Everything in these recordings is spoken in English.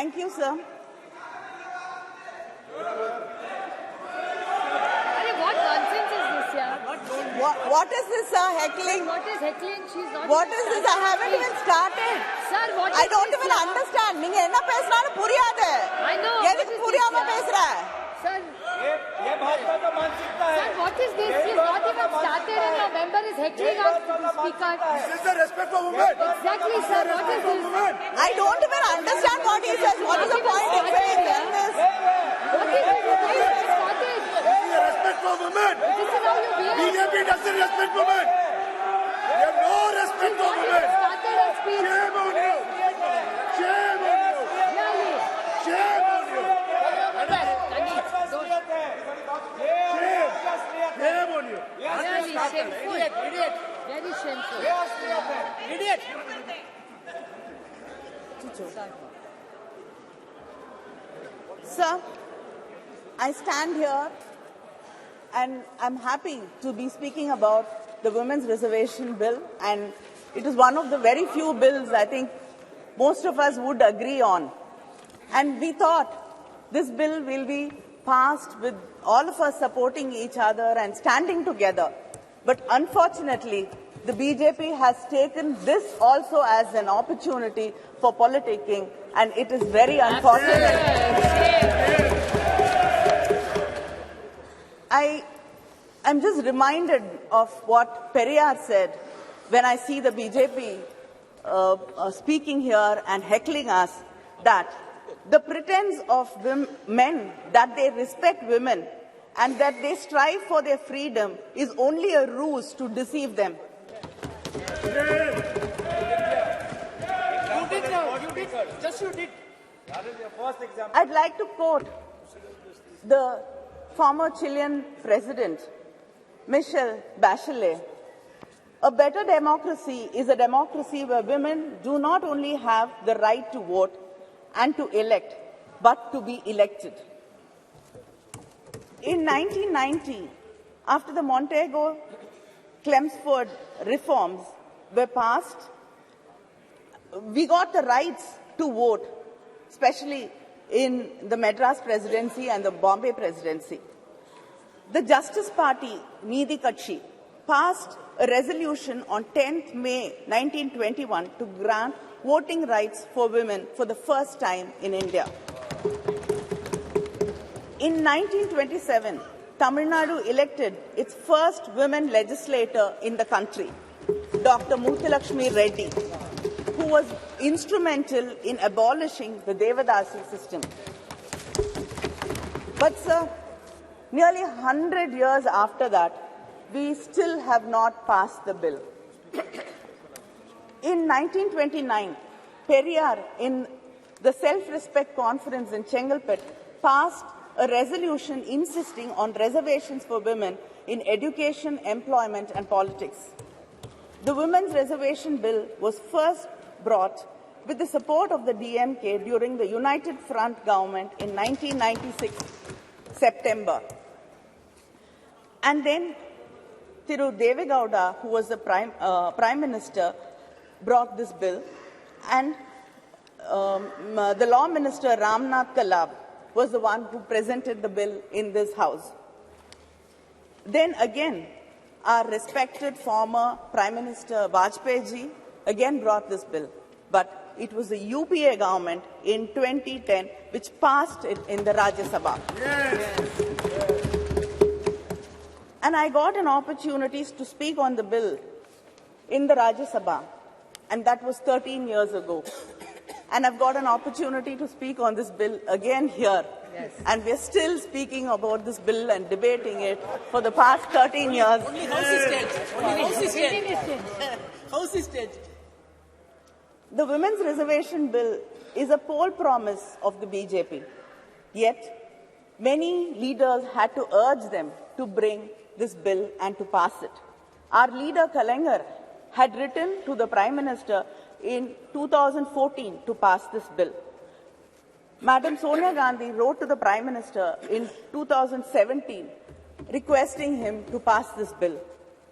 Thank you, sir. What nonsense is this, yeah? What is this, sir? Heckling? What is heckling? She's not. What is this? I haven't even started. Sir, what is I don't this, even yeah? understand. நீங்க என்ன பேசுறாலும் புரியாது. I know. எதுக்கு புரியாம பேசுற? Sir. ये भाजपा का मानसिकता है. Sir, what is this? She's not even started and your member is heckling us to the speaker. This is the respect for women. Exactly, sir. What is this? I don't even understand what he says. What is the point in saying this? What is this? Why is it started? This is the respect for women. This is how you behave. BJP doesn't respect women. They have no respect for women. Started a speech. Shame on you. Shame on you. Really? Shame on you. Shame on you. Really shameful. Idiot. Very shameful. Idiot. Sir, I stand here and I'm happy to be speaking about the Women's Reservation Bill, and it is one of the very few bills I think most of us would agree on. And we thought this bill will be passed with all of us supporting each other and standing together. But unfortunately, the BJP has taken this also as an opportunity for politicking, and it is very unfortunate. I'm just reminded of what Periyar said when I see the BJP speaking here and heckling us, that the pretense of men that they respect women and that they strive for their freedom is only a ruse to deceive them. You did now. You did. Just you did. That is your first example. I'd like to quote the former Chilean president, Michelle Bachelet. A better democracy is a democracy where women do not only have the right to vote and to elect, but to be elected. In 1990, after the Montego-Chelmsford reforms were passed, we got the rights to vote, especially in the Madras presidency and the Bombay presidency. The Justice Party, Needhi Katchi, passed a resolution on 10th May 1921 to grant voting rights for women for the first time in India. In 1927, Tamil Nadu elected its first women legislator in the country, Dr. Muthalakshmi Reddy, who was instrumental in abolishing the Devadasi system. But, sir, nearly 100 years after that, we still have not passed the bill. In 1929, Periyar, in the Self-Respect Conference in Chengalpet, passed a resolution insisting on reservations for women in education, employment, and politics. The Women's Reservation Bill was first brought with the support of the DMK during the United Front government in 1996, September. And then Thiru Devegowda, who was the Prime Minister, brought this bill, and the Law Minister Ramnath Kalab was the one who presented the bill in this House. Then again, our respected former Prime Minister Vajpayee ji again brought this bill, but it was the UPA government in 2010 which passed it in the Rajya Sabha. Yes. And I got an opportunity to speak on the bill in the Rajya Sabha, and that was 13 years ago. And I've got an opportunity to speak on this bill again here. Yes. And we're still speaking about this bill and debating it for the past 13 years. Only House is dead. Only House is dead. House is dead. The Women's Reservation Bill is a poll promise of the BJP. Yet, many leaders had to urge them to bring this bill and to pass it. Our leader, Kalaignar, had written to the Prime Minister in 2014 to pass this bill. Madam Sonia Gandhi wrote to the Prime Minister in 2017 requesting him to pass this bill.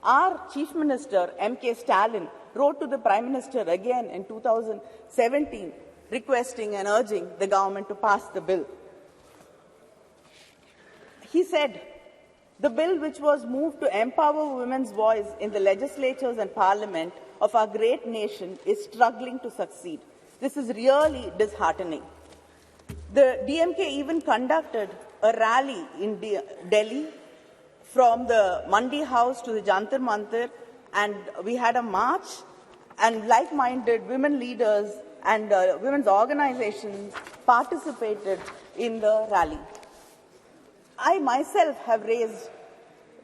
Our Chief Minister, M.K. Stalin, wrote to the Prime Minister again in 2017 requesting and urging the government to pass the bill. He said, the bill which was moved to empower women's voice in the legislatures and parliament of our great nation is struggling to succeed. This is really disheartening. The DMK even conducted a rally in Delhi from the Mandi House to the Jantar Mantar, and we had a march, and like-minded women leaders and women's organizations participated in the rally. I myself have raised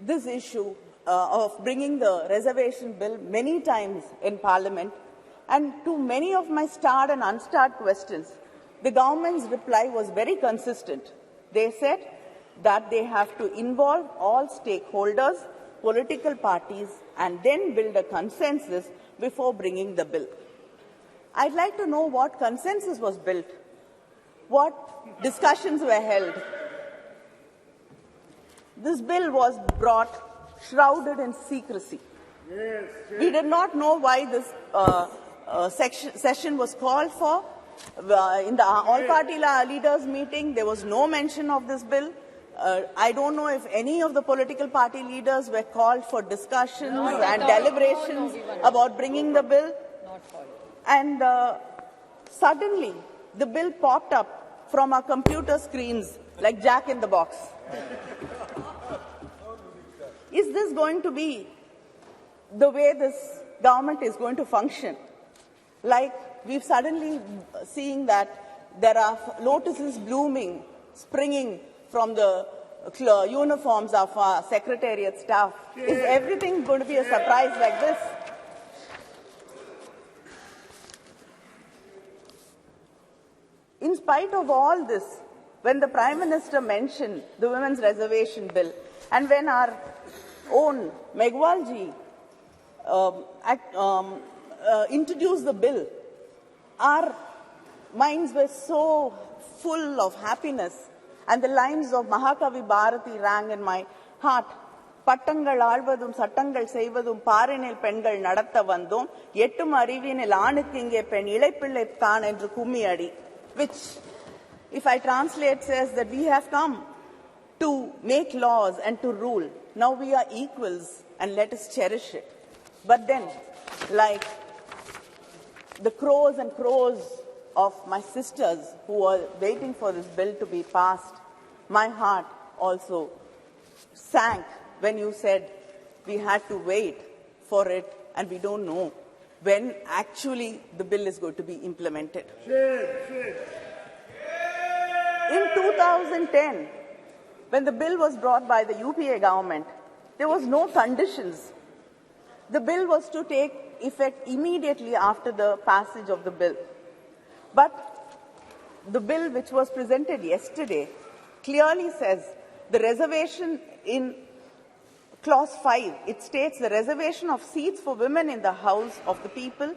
this issue of bringing the reservation bill many times in Parliament, and to many of my starred and unstarred questions, the government's reply was very consistent. They said that they have to involve all stakeholders, political parties, and then build a consensus before bringing the bill. I'd like to know what consensus was built, what discussions were held. This bill was brought shrouded in secrecy. We did not know why this session was called for. In the all-party leaders meeting, there was no mention of this bill. I don't know if any of the political party leaders were called for discussions and deliberations about bringing the bill. And suddenly, the bill popped up from our computer screens like Jack in the Box. Is this going to be the way this government is going to function? Like we've suddenly seeing that there are lotuses blooming, springing from the uniforms of our secretariat staff. Is everything going to be a surprise like this? In spite of all this, when the Prime Minister mentioned the Women's Reservation Bill, and when our own Megwalji introduced the bill, our minds were so full of happiness, and the lines of Mahakavi Bharati rang in my heart. பட்டங்கள் ஆழ்வதும் சட்டங்கள் செய்வதும் பாரினில் பெண்கள் நடத்த வந்தோம் எட்டும் அறிவினில் ஆணுக்கு இங்கே பெண் இளைப்பிள்ளை தான் என்று கும்மியடி, which if I translate says that we have come to make laws and to rule. Now we are equals and let us cherish it. But then, like the crows and crows of my sisters who are waiting for this bill to be passed, my heart also sank when you said we had to wait for it and we don't know when actually the bill is going to be implemented. In 2010, when the bill was brought by the UPA government, there was no conditions. The bill was to take effect immediately after the passage of the bill. But the bill which was presented yesterday clearly says the reservation in Clause 5, it states the reservation of seats for women in the House of the People,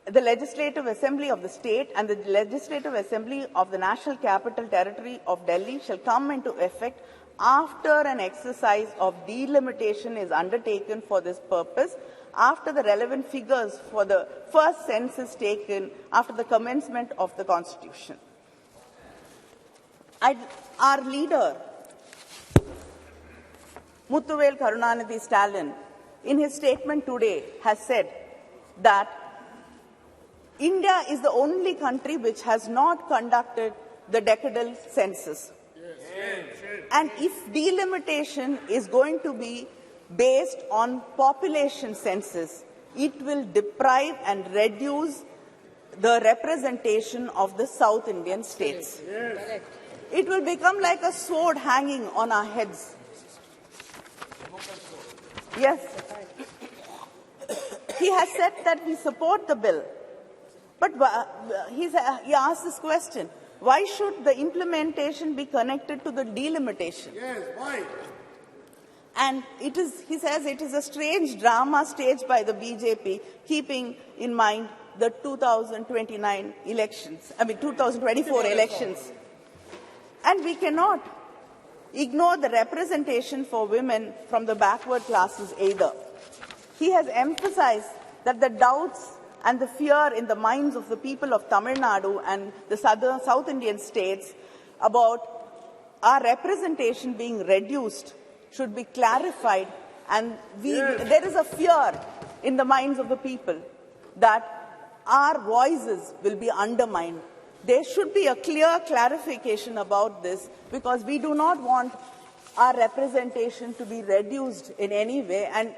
the Legislative Assembly of the State and the Legislative Assembly of the National Capital Territory of Delhi shall come into effect after an exercise of delimitation is undertaken for this purpose, after the relevant figures for the first census taken after the commencement of the Constitution. Our leader, Muthuvel Karunanidhi Stalin, in his statement today has said that India is the only country which has not conducted the decadal census. And if delimitation is going to be based on population census, it will deprive and reduce the representation of the South Indian states. It will become like a sword hanging on our heads. Yes. He has said that we support the bill. But he asked this question, why should the implementation be connected to the delimitation? Yes, why? And it is, he says it is a strange drama staged by the BJP, keeping in mind the 2029 elections, 2024 elections. And we cannot ignore the representation for women from the backward classes either. He has emphasized that the doubts and the fear in the minds of the people of Tamil Nadu and the South Indian states about our representation being reduced should be clarified, and there is a fear in the minds of the people that our voices will be undermined. There should be a clear clarification about this, because we do not want our representation to be reduced in any way. And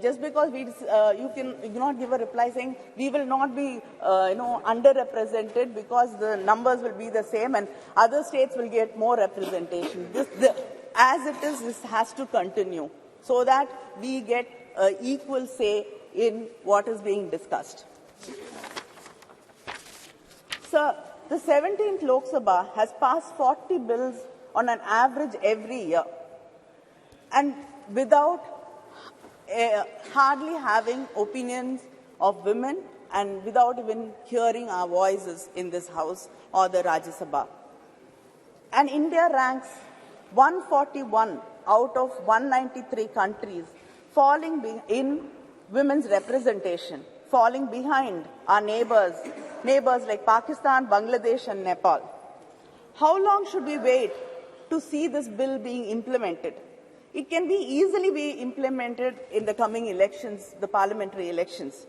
just because you cannot give a reply saying we will not be underrepresented because the numbers will be the same and other states will get more representation. As it is, this has to continue so that we get equal say in what is being discussed. Sir, the 17th Lok Sabha has passed 40 bills on an average every year, and without hardly having opinions of women and without even hearing our voices in this House or the Rajya Sabha. And India ranks 141 out of 193 countries, falling in women's representation, falling behind our neighbors like Pakistan, Bangladesh and Nepal. How long should we wait to see this bill being implemented? It can easily be implemented in the coming elections, the parliamentary elections.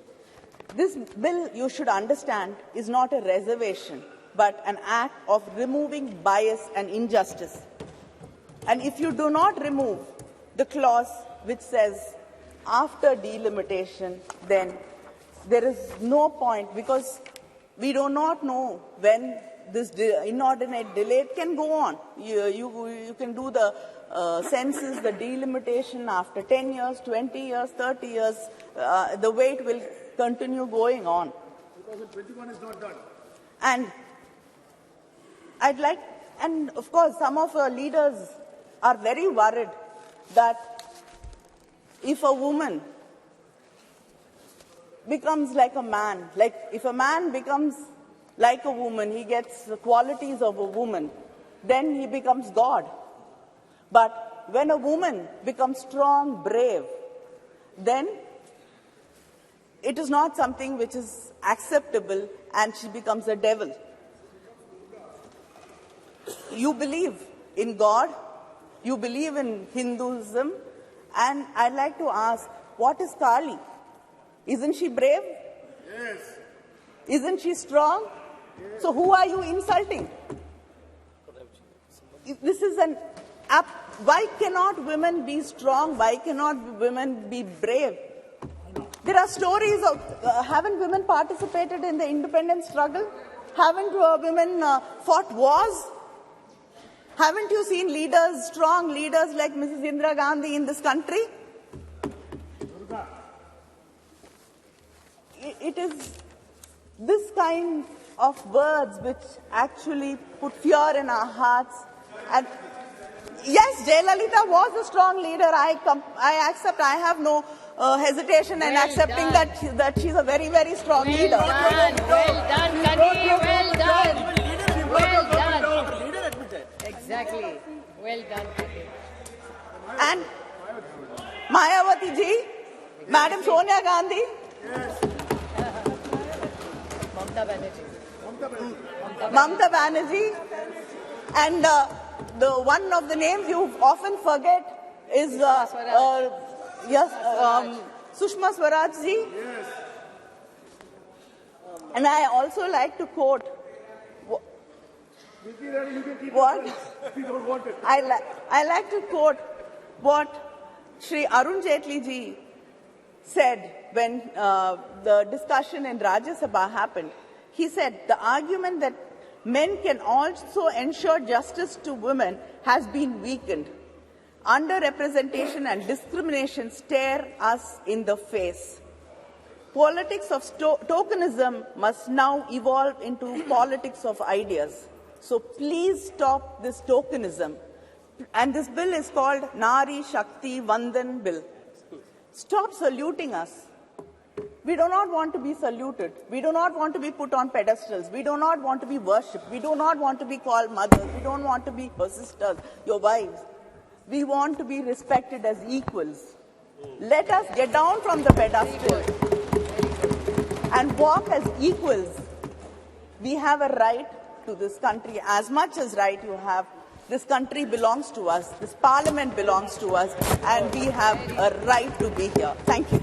This bill, you should understand, is not a reservation, but an act of removing bias and injustice. And if you do not remove the clause which says after delimitation, then there is no point, because we do not know when this inordinate delay can go on. You can do the census, the delimitation after 10 years, 20 years, 30 years. The wait will continue going on. 2021 is not done. And and of course, some of our leaders are very worried that if a woman becomes like a man, like if a man becomes like a woman, he gets the qualities of a woman, then he becomes God. But when a woman becomes strong, brave, then it is not something which is acceptable and she becomes a devil. You believe in God, you believe in Hinduism, and I'd like to ask, what is Kali? Isn't she brave? Yes. Isn't she strong? Yes. So who are you insulting? This is why cannot women be strong? Why cannot women be brave? There are stories of, haven't women participated in the independence struggle? Haven't women fought wars? Haven't you seen leaders, strong leaders like Mrs. Indira Gandhi in this country? It is this kind of words which actually put fear in our hearts. And yes, Jayalalitha was a strong leader. I accept. I have no hesitation in accepting that she's a very, very strong leader. Well done, Kani. Well done. Well done. Exactly. Well done, Kani. And Mayawati ji, Madam Sonia Gandhi. Yes. Mamta Banerjee. And the one of the names you often forget is Sushma Swaraj ji. Yes. And I also like to quote what I like to quote what Shri Arun Jaitley ji said when the discussion in Rajya Sabha happened. He said, the argument that men can also ensure justice to women has been weakened. Underrepresentation and discrimination stare us in the face. Politics of tokenism must now evolve into politics of ideas. So please stop this tokenism. And this bill is called Nari Shakti Vandan Bill. Stop saluting us. We do not want to be saluted. We do not want to be put on pedestals. We do not want to be worshipped. We do not want to be called mothers. We don't want to be your sisters, your wives. We want to be respected as equals. Let us get down from the pedestal and walk as equals. We have a right to this country as much as right you have. This country belongs to us. This parliament belongs to us. And we have a right to be here. Thank you.